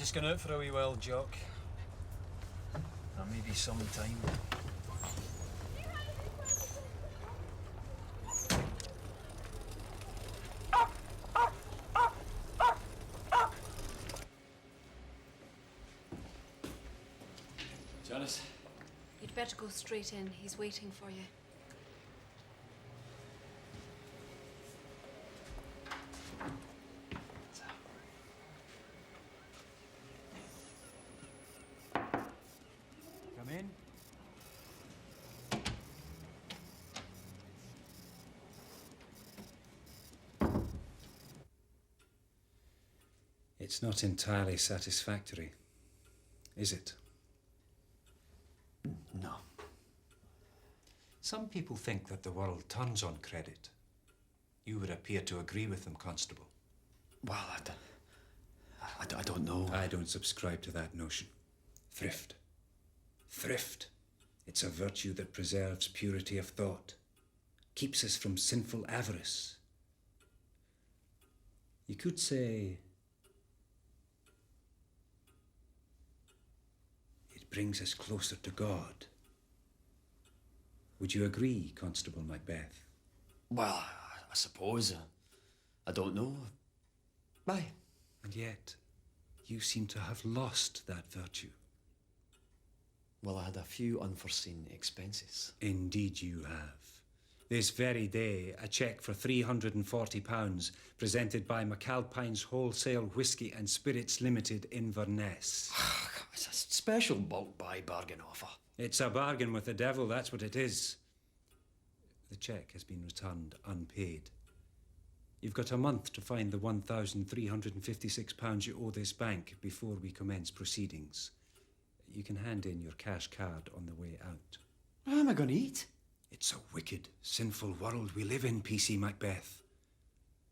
Just going out for a wee while, Jock. Or maybe some time. Janice? You'd better go straight in. He's waiting for you. Come in. It's not entirely satisfactory, is it? No. Some people think that the world turns on credit. You would appear to agree with them, Constable. Well, I don't know. I don't subscribe to that notion. Thrift. Thrift. It's a virtue that preserves purity of thought, keeps us from sinful avarice. You could say it brings us closer to God. Would you agree, Constable Macbeth? Well, I suppose. I don't know. Aye. And yet, you seem to have lost that virtue. Well, I had a few unforeseen expenses. Indeed you have. This very day, a cheque for £340 presented by McAlpine's Wholesale Whisky and Spirits Limited, Inverness. It's a special bulk buy bargain offer. It's a bargain with the devil, that's what it is. The cheque has been returned unpaid. You've got a month to find the £1,356 you owe this bank before we commence proceedings. You can hand in your cash card on the way out. How am I going to eat? It's a wicked, sinful world we live in, PC Macbeth.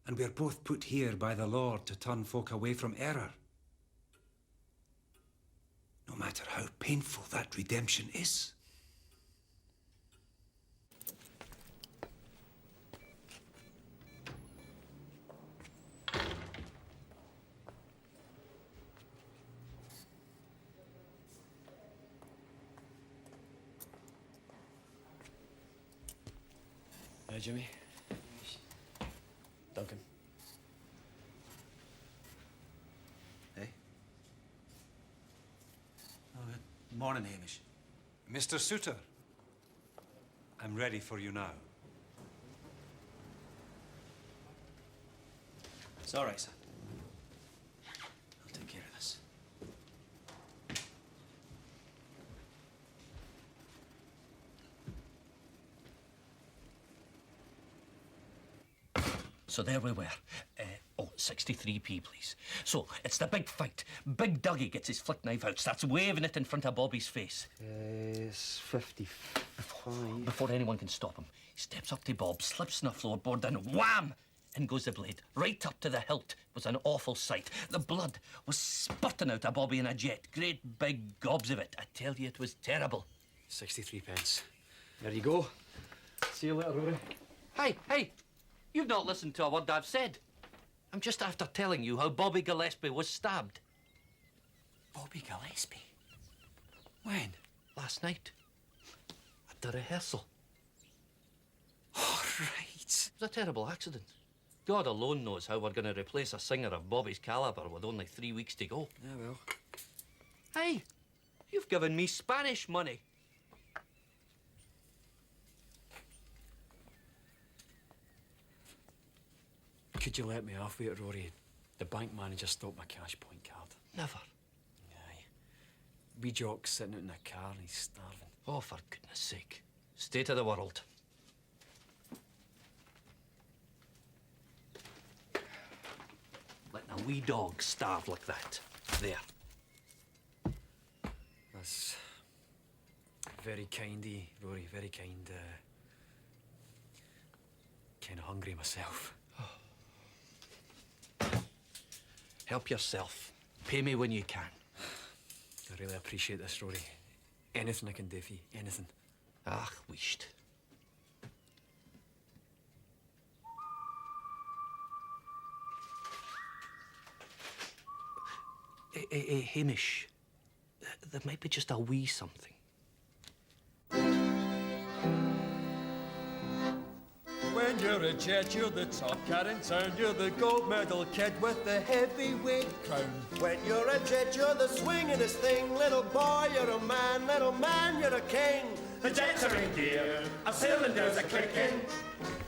And we're both put here by the Lord to turn folk away from error. No matter how painful that redemption is. Hi, Jimmy. Duncan. Hey? Oh, good morning, Hamish. Mr. Souter, I'm ready for you now. It's all right, sir. I'll take care of this. So there we were. 63p, please. So, it's the big fight. Big Dougie gets his flick knife out, starts waving it in front of Bobby's face. It's 55. Before anyone can stop him, he steps up to Bob, slips on the floorboard, and wham! In goes the blade, right up to the hilt. It was an awful sight. The blood was spurting out of Bobby in a jet. Great big gobs of it. I tell you, it was terrible. 63 pence. There you go. See you later, Rory. Hey! You've not listened to a word I've said. I'm just after telling you how Bobby Gillespie was stabbed. Bobby Gillespie? When? Last night. At the rehearsal. Oh, right. It was a terrible accident. God alone knows how we're going to replace a singer of Bobby's caliber with only 3 weeks to go. Yeah, well. Hey, you've given me Spanish money. Could you let me off with it, Rory? The bank manager stopped my cash point card. Never. Aye. Wee Jock's sitting out in a car and he's starving. Oh, for goodness sake. State of the world. Letting a wee dog starve like that. There. That's very kind of you, Rory, very kind. Kind of hungry myself. Help yourself. Pay me when you can. I really appreciate this, Rory. Anything I can do for you, anything. Ach, wisht. Hamish, there might be just a wee something. When you're a jet, you're the top cat in town. You're the gold medal kid with the heavyweight crown. When you're a jet, you're the swingin'est thing. Little boy, you're a man, you're a king. The jets are in gear, our cylinders are clicking.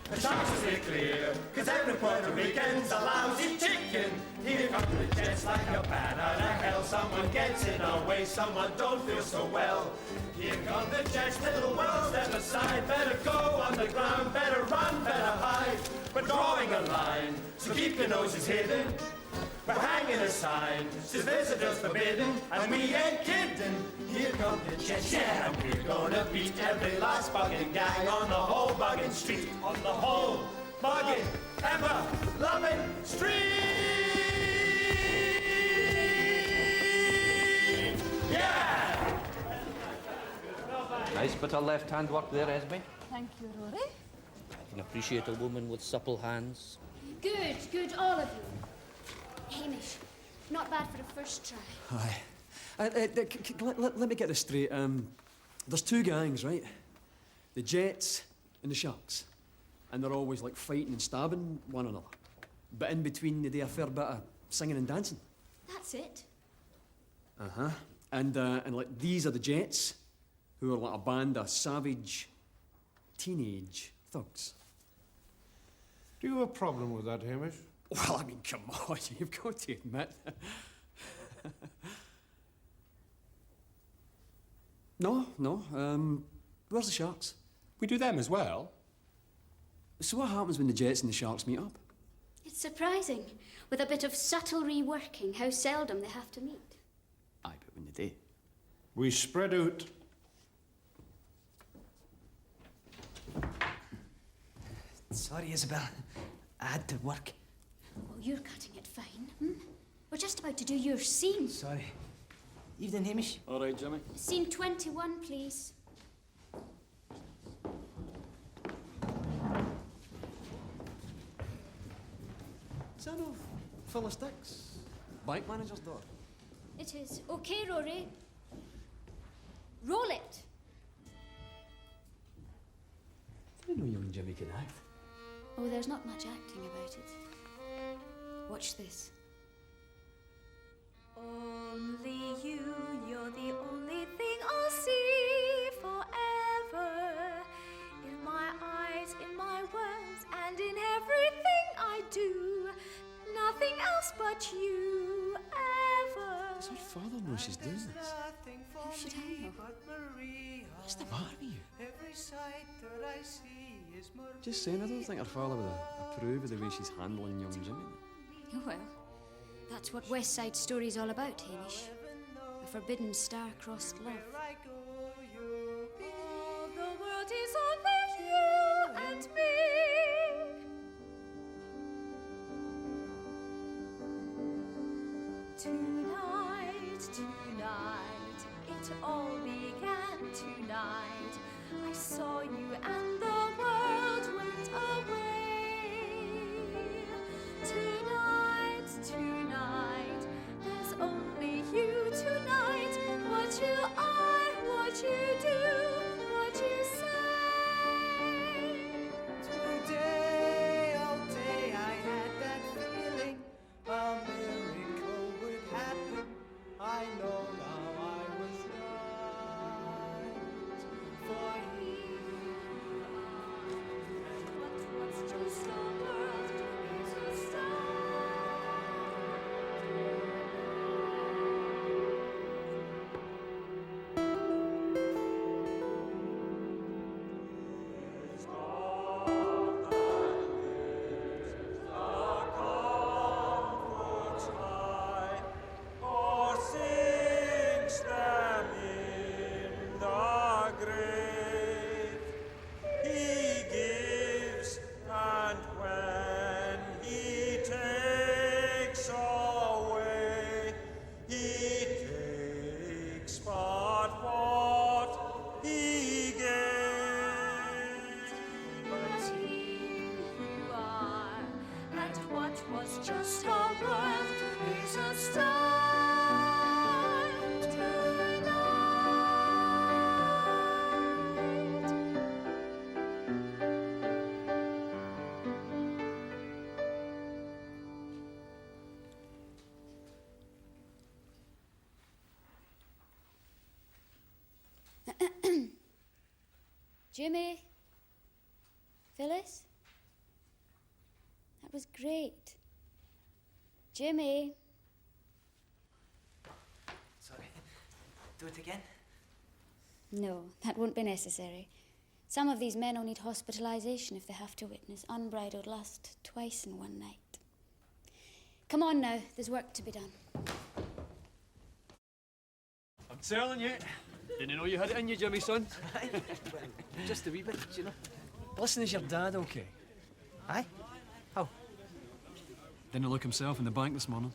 The sharks are stay clear, 'cause every Puerto Rican's a lousy chicken. Here come the jets like a bat out of hell. Someone gets in our way, someone don't feel so well. Here come the jets, little world step aside. Better go on the ground, better run, better hide. We're drawing a line, so keep your noses hidden. We're hanging a sign, says visitors forbidden, and we ain't kidding. Here come the jets, yeah, and we're gonna beat every last bugging gang on the whole bugging street, on the whole bugging, ever loving street. Yeah! Nice bit of left-hand work there, Esme. Thank you, Rory. I can appreciate a woman with supple hands. Good, all of you. Hamish, not bad for a first try. Aye. Let me get this straight. There's two gangs, right? The Jets and the Sharks. And they're always like fighting and stabbing one another. But in between they do a fair bit of singing and dancing. That's it. Uh-huh. And like these are the Jets, who are like a band of savage teenage thugs. Do you have a problem with that, Hamish? Well, I mean, come on, you've got to admit. No. Where's the Sharks? We do them as well. So what happens when the Jets and the Sharks meet up? It's surprising, with a bit of subtle reworking, how seldom they have to meet. Aye, but when they do. We spread out. Sorry, Isabel. I had to work. Well, you're cutting it fine. We're just about to do your scene. Sorry. Evening, Hamish. All right, Jimmy. Scene 21, please. Is that no full of sticks? Bank manager's door. It is. Okay, Rory. Roll it. I didn't know young Jimmy could act. Oh, there's not much acting about it. Watch this. Only you, you're the only thing I'll see forever. In my eyes, in my words, and in everything I do. Nothing else but you, ever. Does her father know she's doing this? How should I know? What's the matter with you? Just saying, I don't think her father would approve of the way she's handling young Jimmy. Well, that's what West Side Story's all about, Hamish. A forbidden star-crossed love. All the world is only you and me. Tonight, it all began tonight. I saw you and the world went away. Tonight, there's only you tonight. What you are, what you do, what you say. Today, all day, I had that feeling a miracle would happen. I know now I was right for you. What was just a world is a star. Was just a world is a star. Jimmy? Phyllis? That was great. Jimmy? Sorry. Do it again? No, that won't be necessary. Some of these men will need hospitalisation if they have to witness unbridled lust twice in one night. Come on now, there's work to be done. I'm telling you. Didn't know you had it in you, Jimmy, son. Just a wee bit, you know. Listen, is your dad okay? Aye? How? Didn't look himself in the bank this morning.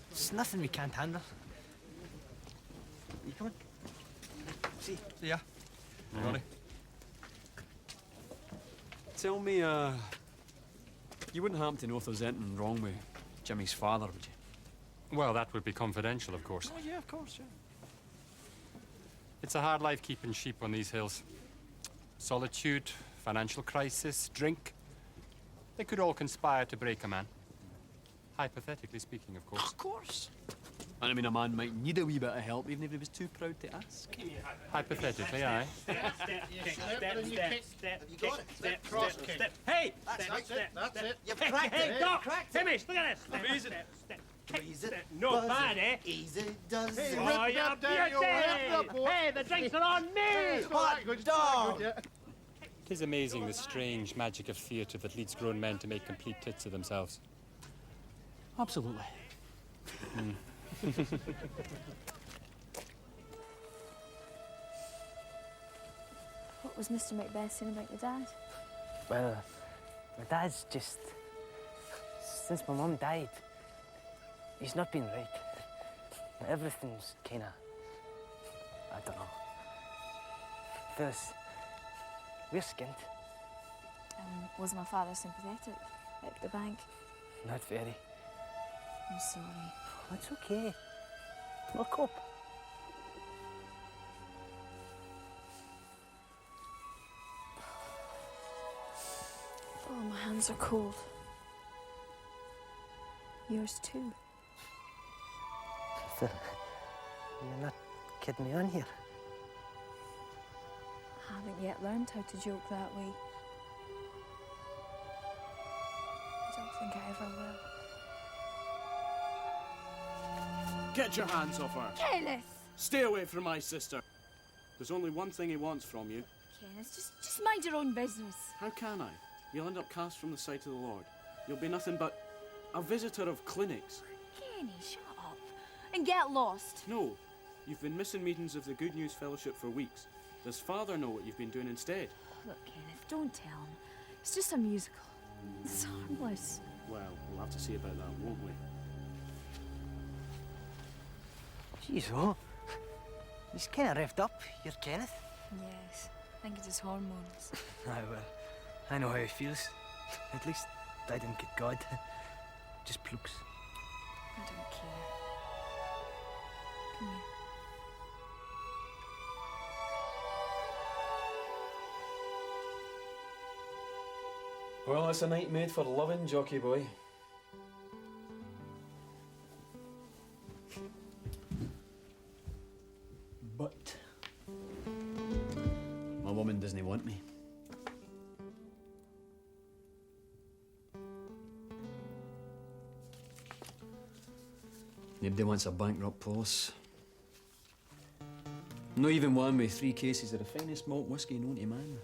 There's nothing we can't handle. You coming? See? Yeah. Ronnie. Tell me, you wouldn't happen to know if there's anything wrong with Jimmy's father, would you? Well, that would be confidential, of course. Oh, yeah, of course, yeah. It's a hard life keeping sheep on these hills. Solitude, financial crisis, drink. They could all conspire to break a man. Hypothetically speaking, of course. Of course. And I mean, a man might need a wee bit of help, even if he was too proud to ask. Hypothetically, aye. Hey! That's it. You've cracked it. Hey, Doc! Hamish, look at this. Amazing. Easy. Not bad, eh? Easy does Hey, it. oh, you're beauty! Hey, the drinks are on me! Hot dog! It is amazing the strange magic of theatre that leads grown men to make complete tits of themselves. Absolutely. What was Mr. Macbeth saying about your dad? Well, my dad's just... Since my mum died, he's not been right. Everything's kinda... I don't know. Phyllis, we're skint. Was my father sympathetic at the bank? Not very. I'm sorry. Oh, it's okay. Look up. Oh, my hands are cold. Yours too. Phil, you're not kidding me on here. I haven't yet learned how to joke that way. I don't think I ever will. Get your hands off her. Kenneth! Stay away from my sister. There's only one thing he wants from you. Kenneth, just mind your own business. How can I? You'll end up cast from the sight of the Lord. You'll be nothing but a visitor of clinics. Kenny, shut up. And get lost. No, you've been missing meetings of the Good News Fellowship for weeks. Does Father know what you've been doing instead? Look, Kenneth, don't tell him. It's just a musical. It's harmless. Well, we'll have to see about that, won't we? Jeez, oh. He's kinda revved up, you're Kenneth. Yes, I think it's his hormones. Aye, well, I know how he feels. At least I didn't get God. Just plooks. I don't care. Come here. Well, it's a night made for loving, jockey boy. But my woman doesn't want me. Nobody wants a bankrupt police. Not even one with 3 cases of the finest malt whiskey known to man.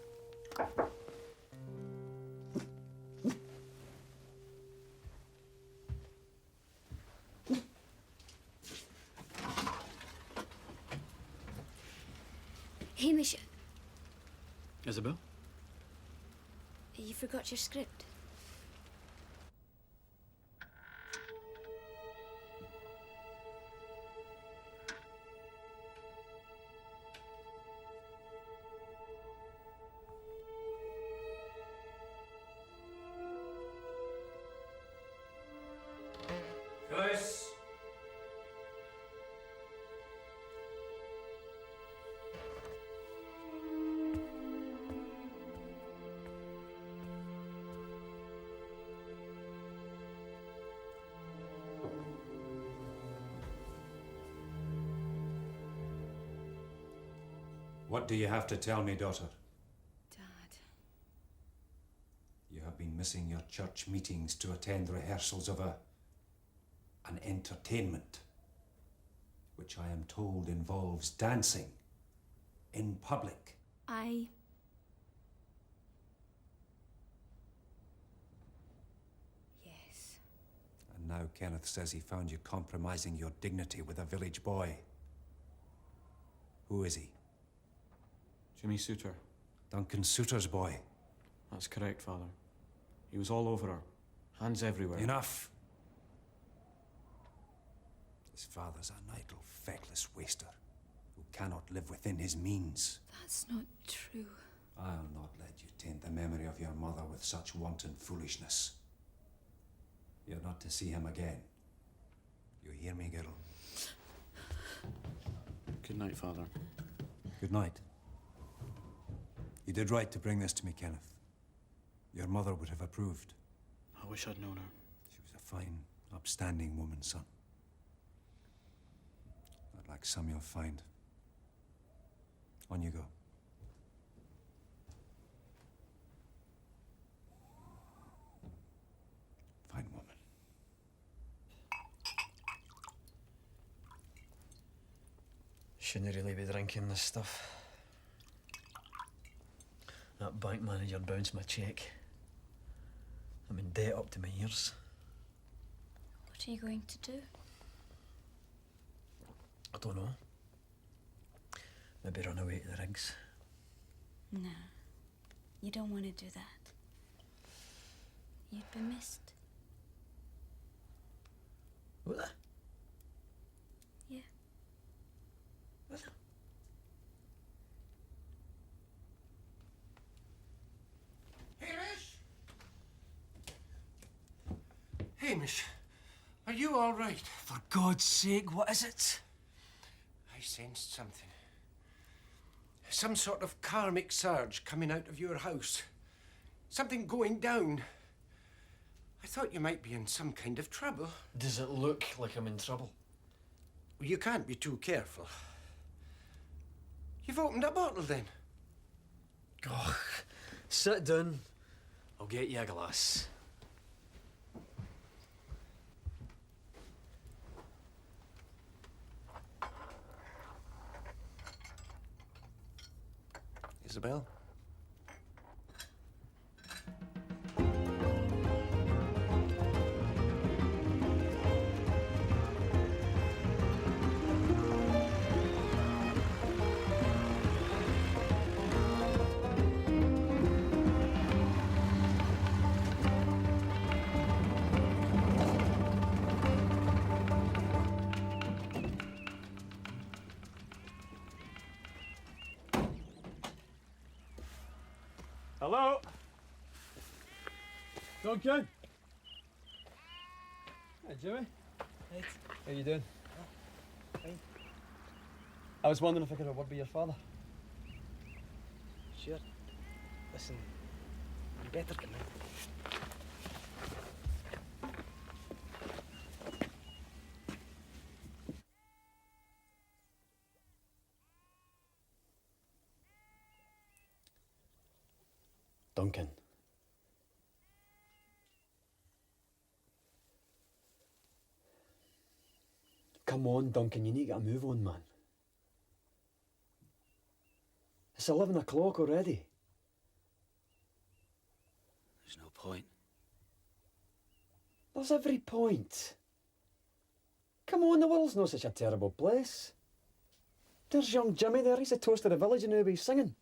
Hamish, Isabel? you forgot your script. Phyllis! What do you have to tell me, daughter? been missing your church meetings to attend rehearsals of an entertainment, which I am told involves dancing in public. Yes. And now Kenneth says he found you compromising your dignity with a village boy. Who is he? Jimmy Suter. Duncan Suter's boy. That's correct, Father. He was all over her. Hands everywhere. Enough! His father's an idle, feckless waster who cannot live within his means. That's not true. I'll not let you taint the memory of your mother with such wanton foolishness. You're not to see him again. You hear me, girl? Good night, Father. Good night. You did right to bring this to me, Kenneth. Your mother would have approved. I wish I'd known her. She was a fine, upstanding woman, son. Not like some you'll find. On you go. Fine woman. Shouldn't really be drinking this stuff. That bank manager bounced my cheque. I'm in debt up to my ears. What are you going to do? I don't know. Maybe run away to the rigs. No. You don't want to do that. You'd be missed. What? Yeah. What? Hamish! Hamish, are you all right? For God's sake, what is it? I sensed something. Some sort of karmic surge coming out of your house. Something going down. I thought you might be in some kind of trouble. Does it look like I'm in trouble? Well, you can't be too careful. You've opened a bottle then. Oh, sit down. I'll get you a glass. Isabel? Hello? Duncan? Hey, Jimmy. Right. How you doing? Fine. I was wondering if I could have a word with your father. Sure. Listen, you better come in. Duncan. Come on, Duncan, you need to get a move on, man. It's 11 o'clock already. There's no point. There's every point. Come on, the world's no such a terrible place. There's young Jimmy there, he's the toast of the village and he's singing.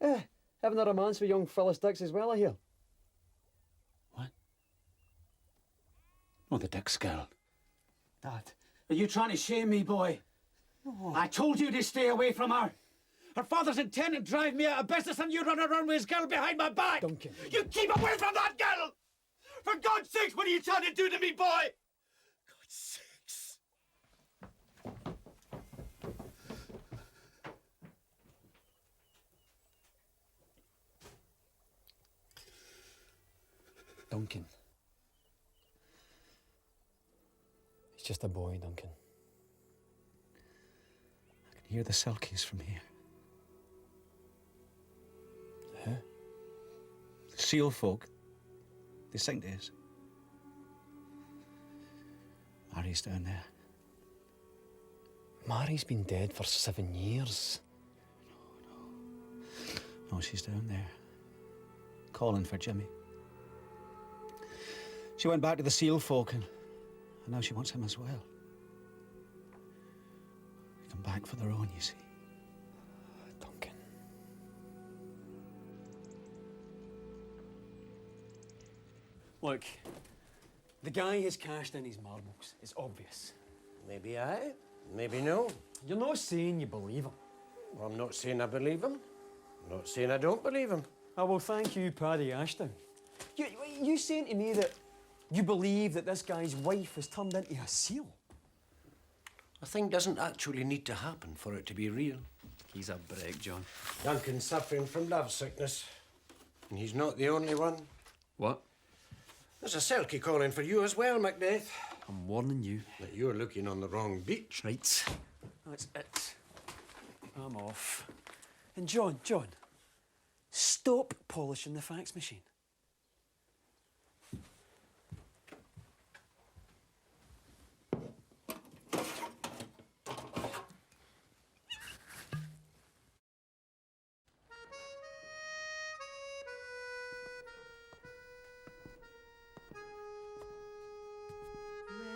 Having a romance with young Phyllis Dix as well, I hear. What? Oh, the Dix girl. Dad, are you trying to shame me, boy? No. I told you to stay away from her. Her father's intending to drive me out of business and you run around with his girl behind my back. Duncan. You keep away from that girl! For God's sakes, what are you trying to do to me, boy? God's sakes. Duncan. He's just a boy, Duncan. I can hear the Selkies from here. Huh? The seal folk, The saint is. Mary's down there. Mary's been dead for 7 years. No, she's down there. Calling for Jimmy. She went back to the seal folk and now she wants him as well. They come back for their own, you see. Duncan. Look, the guy has cashed in his marbles. It's obvious. Maybe aye, maybe no. You're not saying you believe him. Well, I'm not saying I believe him. I'm not saying I don't believe him. Oh, well, thank you, Paddy Ashton. You saying to me that you believe that this guy's wife has turned into a seal? A thing doesn't actually need to happen for it to be real. He's a break, John. Duncan's suffering from love sickness. And he's not the only one. What? There's a Selkie calling for you as well, Macbeth. I'm warning you. That you're looking on the wrong beach. Right. That's it. I'm off. And John, stop polishing the fax machine.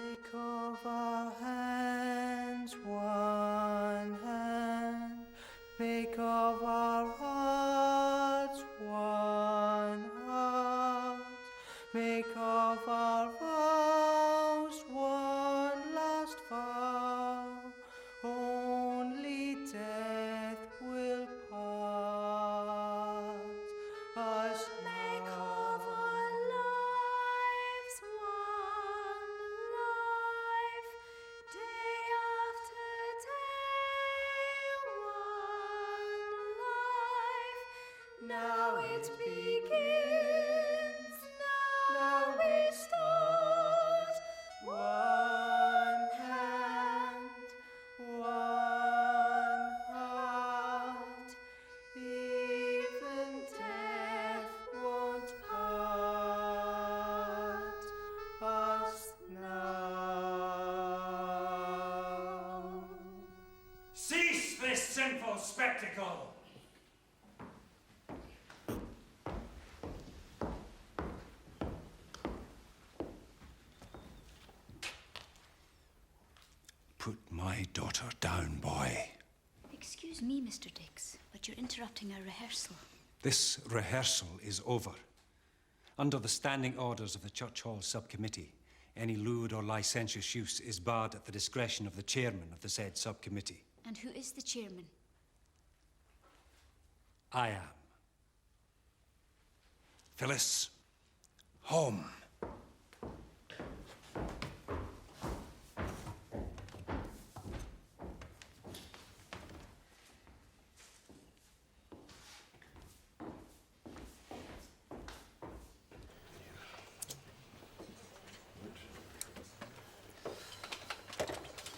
Make of our hands one hand, make of our hearts one heart, make of our vows one last vow, only death will part us Make of our lives one life, day after day one life. Now it begins, now we start. One hand, one heart, even death won't part us now. Cease this sinful spectacle! Put my daughter down, boy. Excuse me, Mr. Dix, but you're interrupting our rehearsal. This rehearsal is over. Under the standing orders of the Church Hall Subcommittee, any lewd or licentious use is barred at the discretion of the chairman of the said subcommittee. And who is the chairman? I am. Phyllis, home.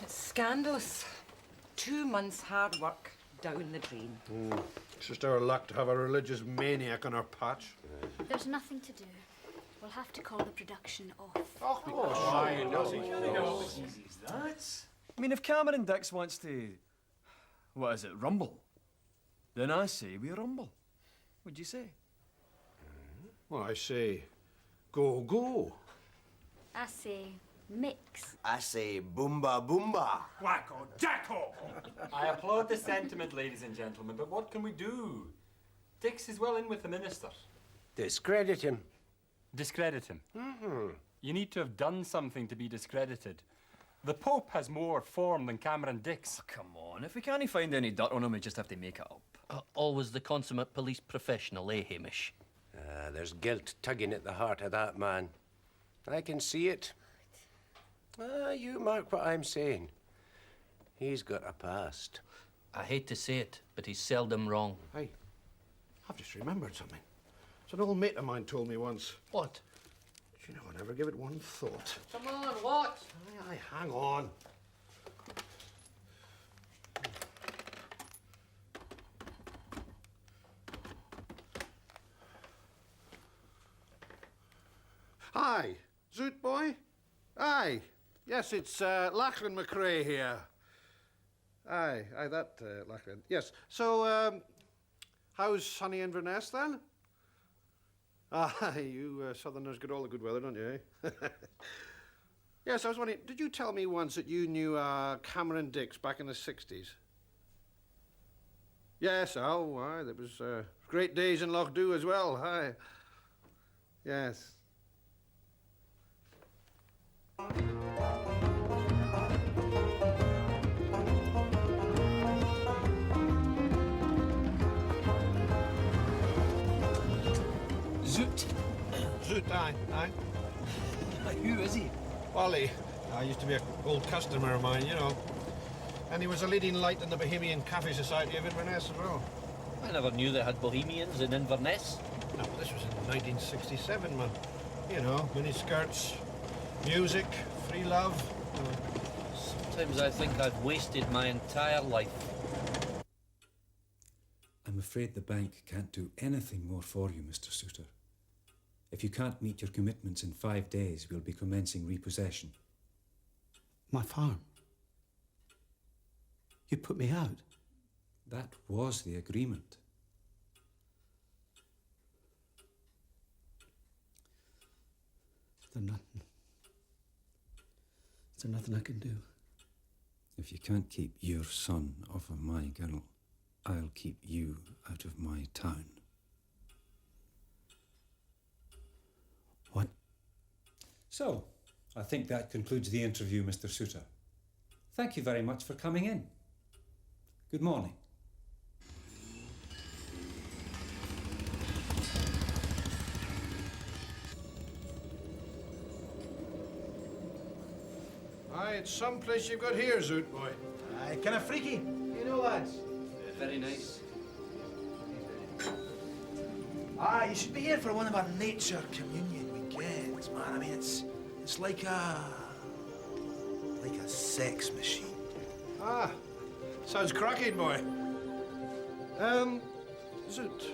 It's scandalous. 2 months' hard work down the drain. It's just our luck to have a religious maniac on our patch. There's nothing to do. We'll have to call the production off. Easy as that. I mean, if Cameron Dix wants to, what is it, rumble, then I say we rumble. What'd you say? Well, I say, go, go. I say mix. I say boomba boomba. Wacko jacko! I applaud the sentiment, ladies and gentlemen, but what can we do? Dix is well in with the minister. Discredit him. Discredit him? You need to have done something to be discredited. The Pope has more form than Cameron Dix. Oh, come on, if we can't find any dirt on him, we just have to make it up. Always the consummate police professional, eh, Hamish? There's guilt tugging at the heart of that man. I can see it. You mark what I'm saying. He's got a past. I hate to say it, but he's seldom wrong. Hey, I've just remembered something. So an old mate of mine told me once. What? You know, I never give it one thought. Come on, what? Aye, hang on. Aye. Zoot boy? Aye. Yes, it's Lachlan McRae here. Aye, that Lachlan. Yes. So, how's sunny Inverness then? Aye, you Southerners get all the good weather, don't you, eh? Yes, I was wondering, did you tell me once that you knew Cameron Dix back in the 60s? Yes, oh, aye, there was great days in Loch Dhu as well, aye. Yes. Zoot. Zoot, aye. Who is he? Wally. I used to be an old customer of mine, you know. And he was a leading light in the Bohemian Cafe Society of Inverness as well. I never knew they had Bohemians in Inverness. No, this was in 1967, man. You know, miniskirts, music, free love. Sometimes I think I've wasted my entire life. I'm afraid the bank can't do anything more for you, Mr. Suter. If you can't meet your commitments in 5 days, we'll be commencing repossession. My farm? You put me out? That was the agreement. Is there nothing I can do? If you can't keep your son off of my girl, I'll keep you out of my town. What? So, I think that concludes the interview, Mr. Suter. Thank you very much for coming in. Good morning. Aye, it's some place you've got here, Zoot boy. Aye, kind of freaky. You know, lads. Very nice. Ah, you should be here for one of our nature communion weekends, man. I mean, it's like a sex machine. Ah, sounds cracking, boy. Zoot,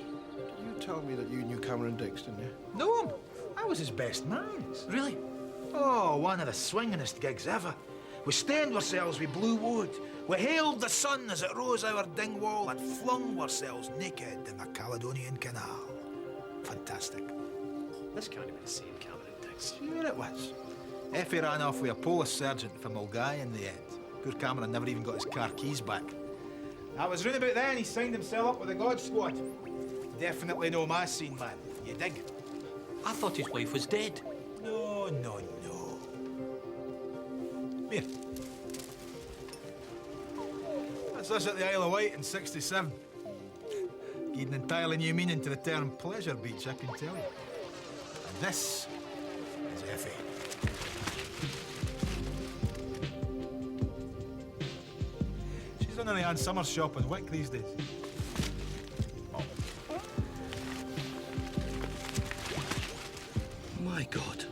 you told me that you knew Cameron Dix, didn't you? Know him? I was his best man. Really? Oh, one of the swingingest gigs ever. We stained ourselves with blue wood. We hailed the sun as it rose our dingwall and flung ourselves naked in the Caledonian Canal. Fantastic. This can't be the same Cameron Dix. Sure it was. Effie ran off with a police sergeant from Mulgai in the end. Poor Cameron never even got his car keys back. I was round about then, he signed himself up with the God Squad. Definitely no my scene, man. You dig? I thought his wife was dead. No. Here. That's us at the Isle of Wight in '67. Gave an entirely new meaning to the term pleasure beach, I can tell you. And this is Effie. She's running the Ann Summers shop in Wick these days. My God.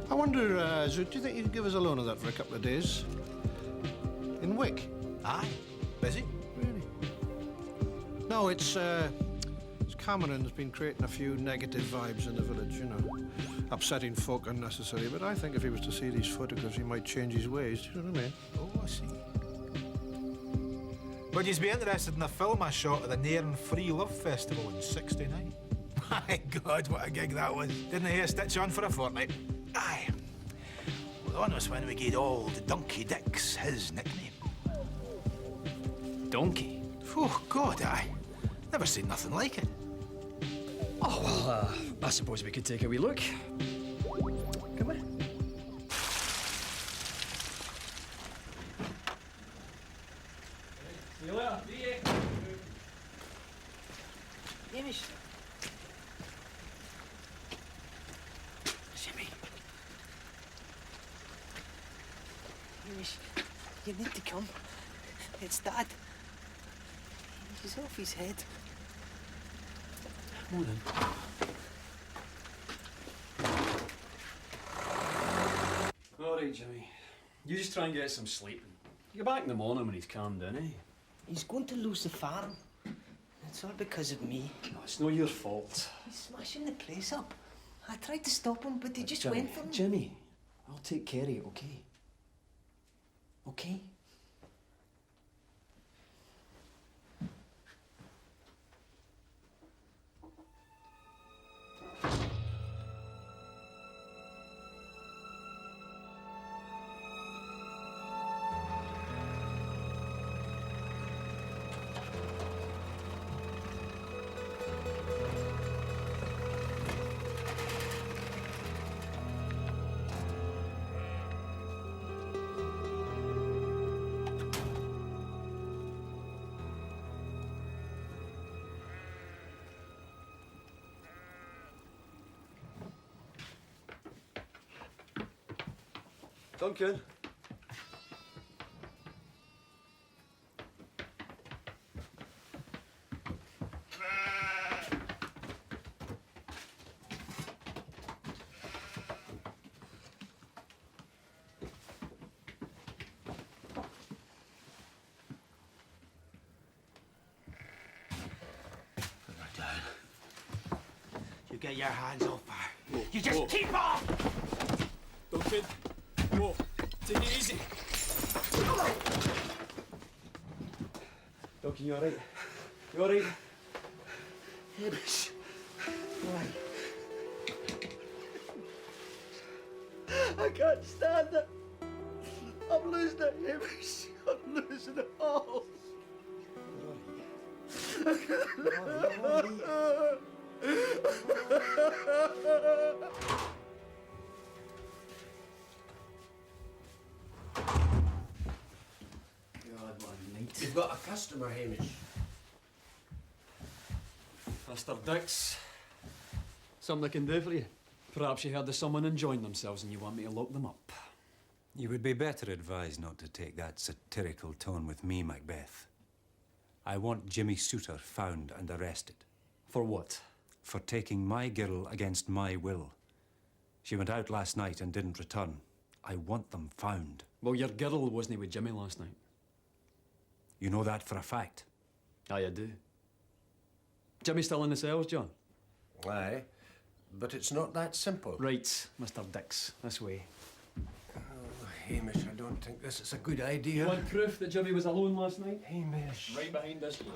I wonder, Zoot, do you think you could give us a loan of that for a couple of days? In Wick? Aye. Busy? Really? No, it's Cameron's been creating a few negative vibes in the village, you know. Upsetting folk unnecessarily, but I think if he was to see these photographs, he might change his ways, do you know what I mean? Oh, I see. Would you be interested in a film I shot at the Nairn Free Love Festival in '69? My God, what a gig that was. Didn't hear a stitch on for a fortnight. Aye. Well, the one was when we gave old Donkey Dix his nickname. Donkey? Oh, God, aye. Never seen nothing like it. Oh, well, I suppose we could take a wee look. Come on. See you later. See you. Hamish. Jimmy. Hamish, you need to come. It's Dad. He's off his head. Morning. All right, Jimmy. You just try and get some sleep. You go back in the morning when he's calmed down, eh? He's going to lose the farm. It's all because of me. No, it's not your fault. He's smashing the place up. I tried to stop him, but he just Jimmy, went for me. Jimmy, I'll take care of you, okay? Okay? Duncan. You get your hands off her. You just keep off! Duncan. Whoa. Take it easy. Duncan, you alright? You alright? Hamish. Why? I can't stand it. I'm losing it, Hamish. I'm losing it all. God, what a night. You've got a customer, Hamish. Mr. Dix. Something I can do for you. Perhaps you heard of someone enjoying themselves and you want me to lock them up. You would be better advised not to take that satirical tone with me, Macbeth. I want Jimmy Souter found and arrested. For what? For taking my girl against my will. She went out last night and didn't return. I want them found. Well, your girl wasn't with Jimmy last night. You know that for a fact? Aye, I do. Jimmy's still in the cells, John? Aye, but it's not that simple. Right, Mr. Dix, this way. Oh, Hamish, I don't think this is a good idea. You want proof that Jimmy was alone last night? Hamish. Right behind this door.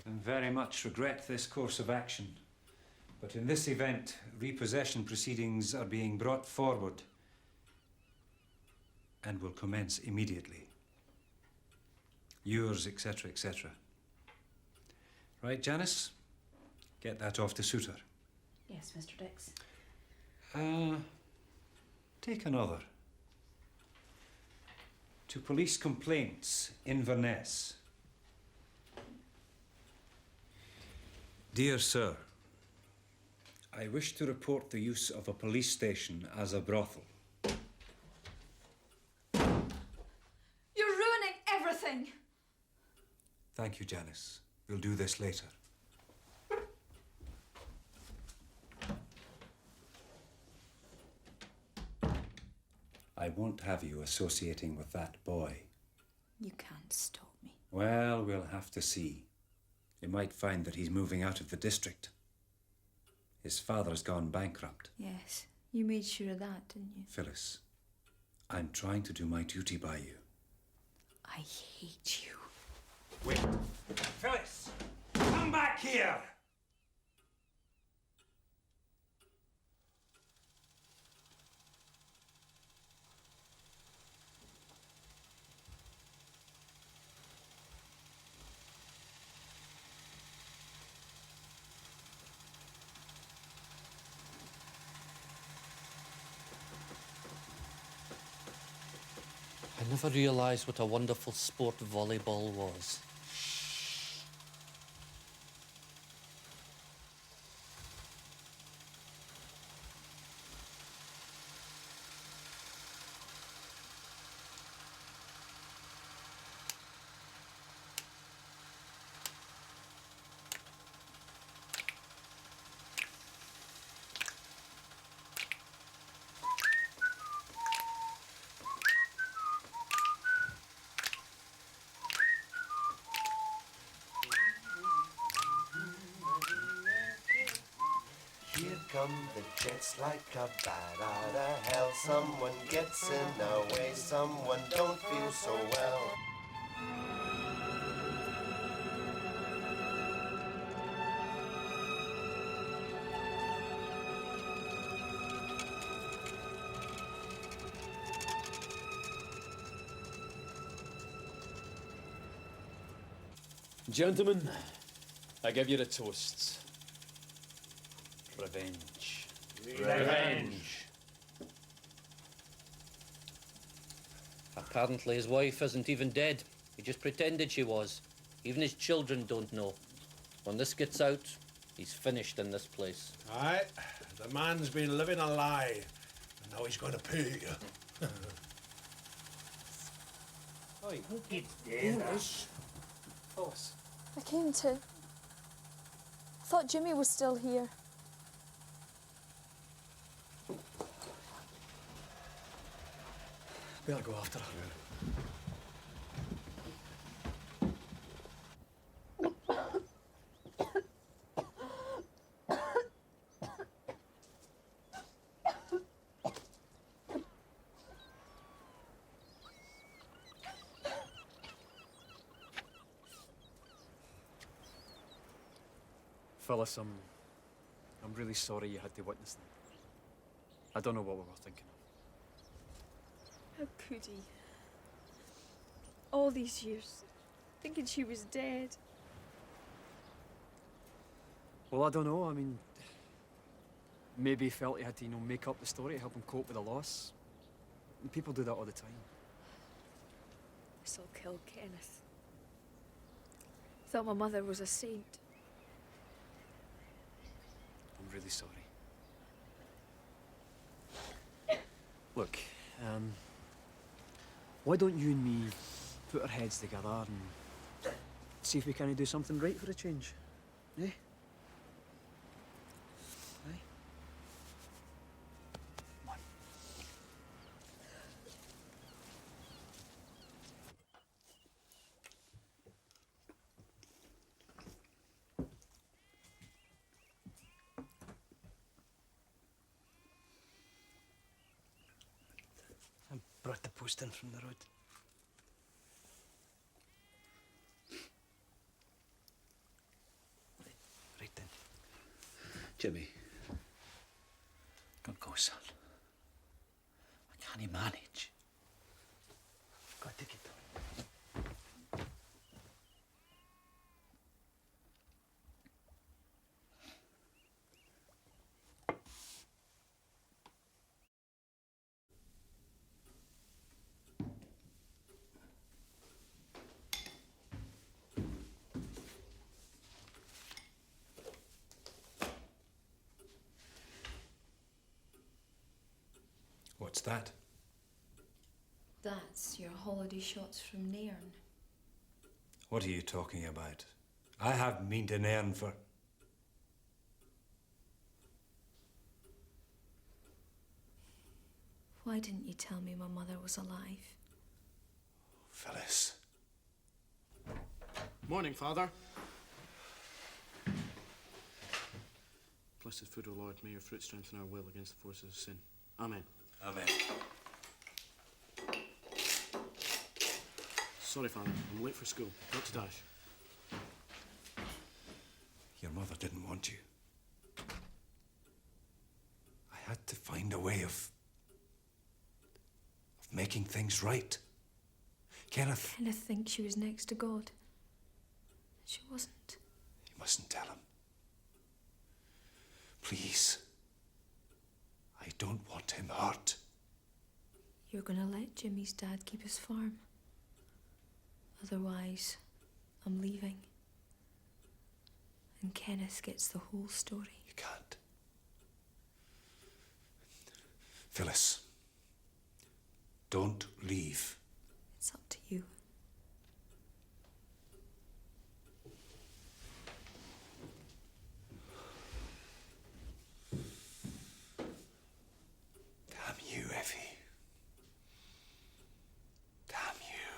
I very much regret this course of action. But in this event, repossession proceedings are being brought forward and will commence immediately. Yours, etc., etc. Right, Janice? Get that off to Souter. Yes, Mr. Dix. Take another. To police complaints, Inverness. Dear Sir, I wish to report the use of a police station as a brothel. You're ruining everything. Thank you, Janice. We'll do this later. I won't have you associating with that boy. You can't stop me. Well, we'll have to see. You might find that he's moving out of the district. His father's gone bankrupt. Yes, you made sure of that, didn't you? Phyllis, I'm trying to do my duty by you. I hate you. Wait. Phyllis! Come back here! I never realised what a wonderful sport volleyball was. from the jets like a bat out of hell. Someone gets in our way, someone don't feel so well. Gentlemen, I give you a toast. Revenge. Revenge. Apparently his wife isn't even dead. He just pretended she was. Even his children don't know. When this gets out, he's finished in this place. Aye, the man's been living a lie, and now he's going to pay you. Oi, who gets this? Phyllis. I came to. I thought Jimmy was still here. Better go after her. Phyllis, I'm really sorry you had to witness them. I don't know what we were thinking of. How could he? All these years, thinking she was dead. Well, I don't know. I mean, maybe he felt he had to, make up the story to help him cope with the loss. And people do that all the time. This'll kill Kenneth. Thought my mother was a saint. I'm really sorry. Look, why don't you and me put our heads together and see if we can do something right for a change? Eh? Aye? I brought the post in from the road. Right then. Jimmy, Don't go, son. I can't manage. Got to get done. What's that? That's your holiday shots from Nairn. What are you talking about? I haven't been to Nairn for... Why didn't you tell me my mother was alive? Phyllis. Morning, Father. Blessed food, O Lord, may your fruit strengthen our will against the forces of sin. Amen. Amen. Sorry, Father, I'm late for school. Got to dash. Your mother didn't want you. I had to find a way of making things right. Kenneth... Kenneth thinks she was next to God. She wasn't. You mustn't tell him. Please. I don't want him hurt. You're gonna let Jimmy's dad keep his farm. Otherwise, I'm leaving. And Kenneth gets the whole story. You can't. Phyllis, don't leave. It's up to you. Damn you, Effie. Damn you.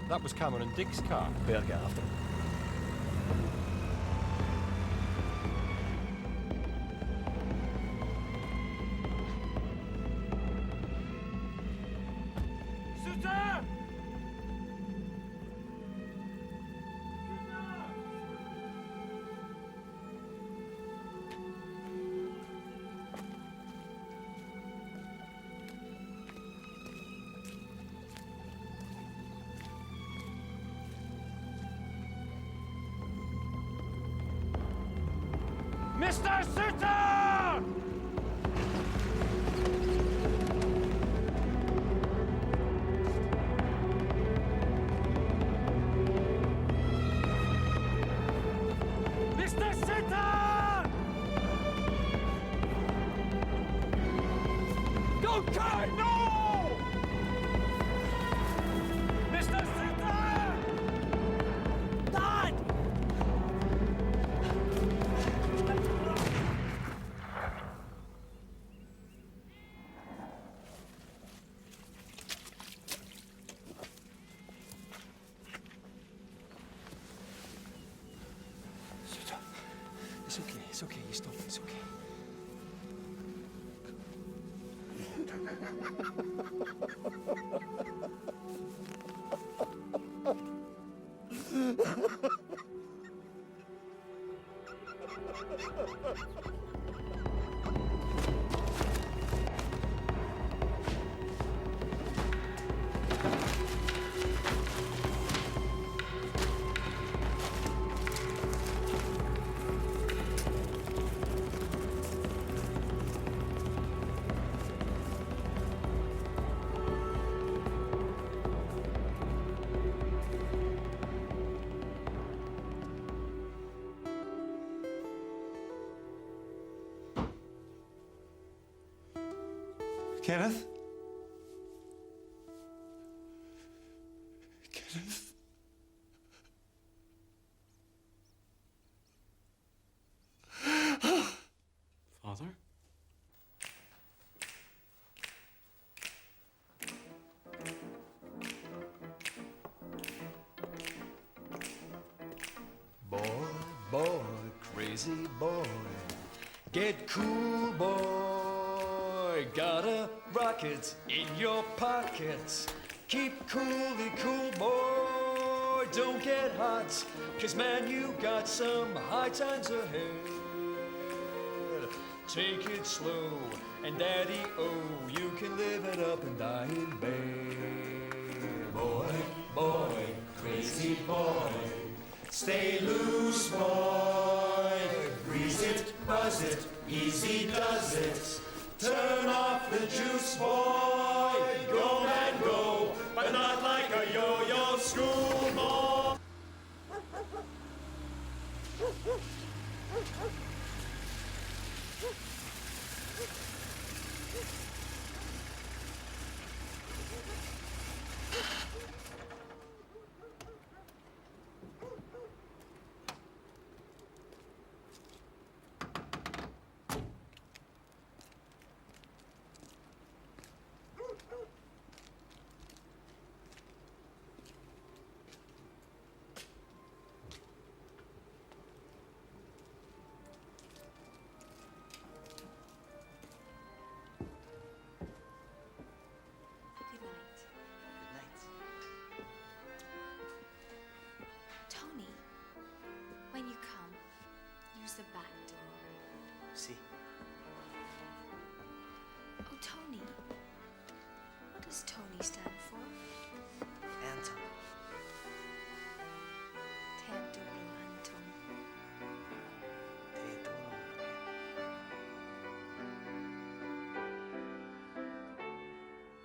That was Cameron Dick's car. Better get after him. Suitor! Mr. Suitor! Mr. Suitor! Don't turn! No! Mr. Suitor! Dad! It's okay, you stop, it's okay. Kenneth? Kenneth? Father? Boy, crazy boy, get cool, boy. Got a rocket in your pockets. Keep coolly cool, boy. Don't get hot, 'cause man, you got some high times ahead. Take it slow, and daddy-o, you can live it up and die in bed. Boy, crazy boy. Stay loose, boy. Breeze it, buzz it, easy does it. Turn off the juice, boy. Go, man, go, but not like a yo-yo schoolboy. Tony, when you come, use the back door. See. Oh, Tony. What does Tony stand for? Anton. Teodoro Anton.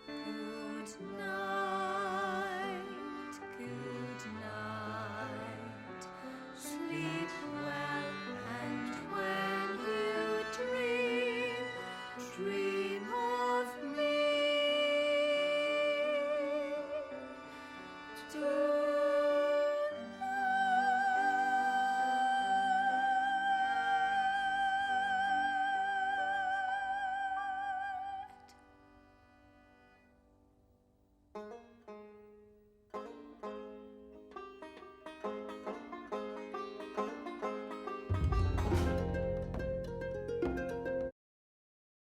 Good night, good night. Sleep well, and when you dream, dream of me. Boy.